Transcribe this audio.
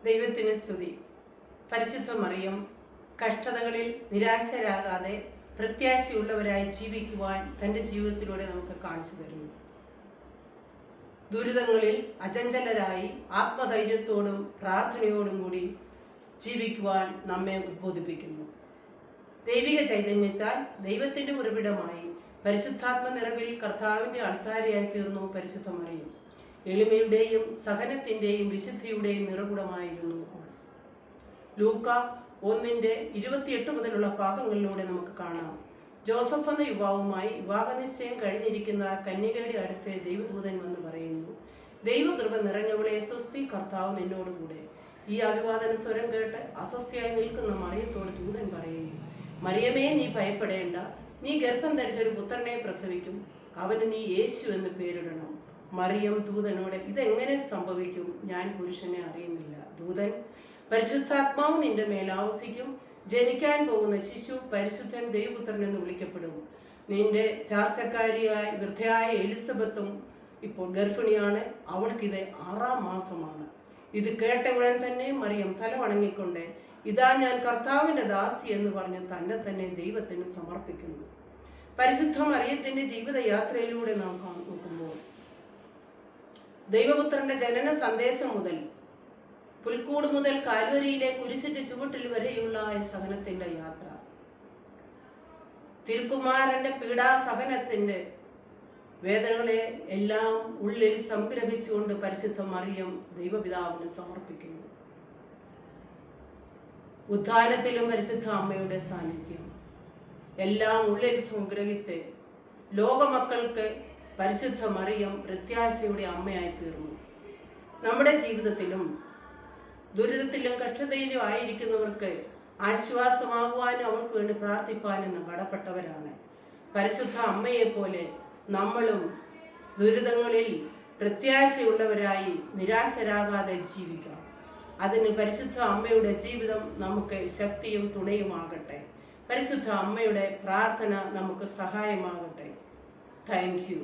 ദൈവത്തിന് സ്തുതി. പരിശുദ്ധ മറിയം കഷ്ടതകളിൽ നിരാശരാകാതെ പ്രത്യാശയുള്ളവരായി ജീവിക്കുവാൻ തൻ്റെ ജീവിതത്തിലൂടെ നമുക്ക് കാണിച്ചു തരുന്നു. ദുരിതങ്ങളിൽ അചഞ്ചലരായി ആത്മധൈര്യത്തോടും പ്രാർത്ഥനയോടും കൂടി ജീവിക്കുവാൻ നമ്മെ ഉദ്ബോധിപ്പിക്കുന്നു. ദൈവിക ചൈതന്യത്താൽ ദൈവത്തിൻ്റെ ഉറവിടമായി പരിശുദ്ധാത്മ നിറവിൽ കർത്താവിൻ്റെ അൾത്താരയായി തീർന്നു പരിശുദ്ധ മറിയം. എളിമയുടെയും സഹനത്തിൻ്റെയും വിശുദ്ധിയുടെയും നിറകുടമായിരുന്നു. ലൂക്ക 1:28 മുതലുള്ള ഭാഗങ്ങളിലൂടെ നമുക്ക് കാണാം. ജോസഫ് എന്ന യുവാവുമായി വിവാഹനിശ്ചയം കഴിഞ്ഞിരിക്കുന്ന കന്യകയുടെ അടുത്ത് ദൈവദൂതൻ വന്ന് പറയുന്നു, ദൈവകൃപ നിറഞ്ഞവളെ സ്വസ്തി, കർത്താവ് നിന്നോടുകൂടെ. ഈ അഭിവാദന സ്വരം കേട്ട് അസ്വസ്ഥയായി നിൽക്കുന്ന മറിയത്തോട് ദൂതൻ പറയുന്നു, മറിയമേ, നീ ഭയപ്പെടേണ്ട. നീ ഗർഭം ധരിച്ചൊരു പുത്രനെ പ്രസവിക്കും. അവന് നീ യേശു എന്ന് പേരിടണം. മറിയം ദൂതനോട്, ഇതെങ്ങനെ സംഭവിക്കും? ഞാൻ പുരുഷനെ അറിയുന്നില്ല. ദൂതൻ, പരിശുദ്ധാത്മാവ് നിന്റെ മേൽ ആവസിക്കും. ജനിക്കാൻ പോകുന്ന ശിശു പരിശുദ്ധൻ ദൈവപുത്രൻ എന്ന് വിളിക്കപ്പെടും. നിന്റെ ചാർച്ചക്കാരിയായ വൃദ്ധയായ എലിസബത്തും ഇപ്പോൾ ഗർഭിണിയാണ്. അവൾക്കിത് 6ാം മാസമാണ്. ഇത് കേട്ട ഉടൻ തന്നെ മറിയം തല വണങ്ങിക്കൊണ്ട്, ഇതാ ഞാൻ കർത്താവിൻ്റെ ദാസി എന്ന് പറഞ്ഞ് തന്നെ ദൈവത്തിന് സമർപ്പിക്കുന്നു. പരിശുദ്ധ മറിയത്തിന്റെ ജീവിതയാത്രയിലൂടെ നാം നോക്കുമ്പോൾ ദൈവപുത്രന്റെ ജനന സന്ദേശം മുതൽ പുൽക്കൂട് മുതൽ കാൽവരിയിലെ കുരിശിന്റെ ചുവട്ടിൽ വരെയുള്ള സഹനത്തിന്റെ യാത്ര, തിരുക്കുമാരന്റെ പീഡാസഹനത്തിന്റെ വേദനകളെ എല്ലാം ഉള്ളിൽ സംഗ്രഹിച്ചുകൊണ്ട് പരിശുദ്ധ മറിയം ദൈവപിതാവിന് സമർപ്പിക്കുന്നു. ഉദ്ധാനത്തിലും പരിശുദ്ധ അമ്മയുടെ സാന്നിധ്യം എല്ലാം ഉള്ളിൽ സംഗ്രഹിച്ച് ലോകമക്കൾക്ക് പരിശുദ്ധ മറിയം പ്രത്യാശയുടെ അമ്മയായി തീർന്നു. നമ്മുടെ ജീവിതത്തിലും ദുരിതത്തിലും കഷ്ടതയിലും ആയിരിക്കുന്നവർക്ക് ആശ്വാസമാകുവാനും അവർക്ക് വേണ്ടി പ്രാർത്ഥിപ്പാനും നാം കടപ്പെട്ടവരാണ്. പരിശുദ്ധ അമ്മയെ പോലെ നമ്മളും ദുരിതങ്ങളിൽ പ്രത്യാശയുള്ളവരായി നിരാശരാകാതെ ജീവിക്കാം. അതിന് പരിശുദ്ധ അമ്മയുടെ ജീവിതം നമുക്ക് ശക്തിയും തുണയുമാകട്ടെ. പരിശുദ്ധ അമ്മയുടെ പ്രാർത്ഥന നമുക്ക് സഹായമാകട്ടെ. Thank you.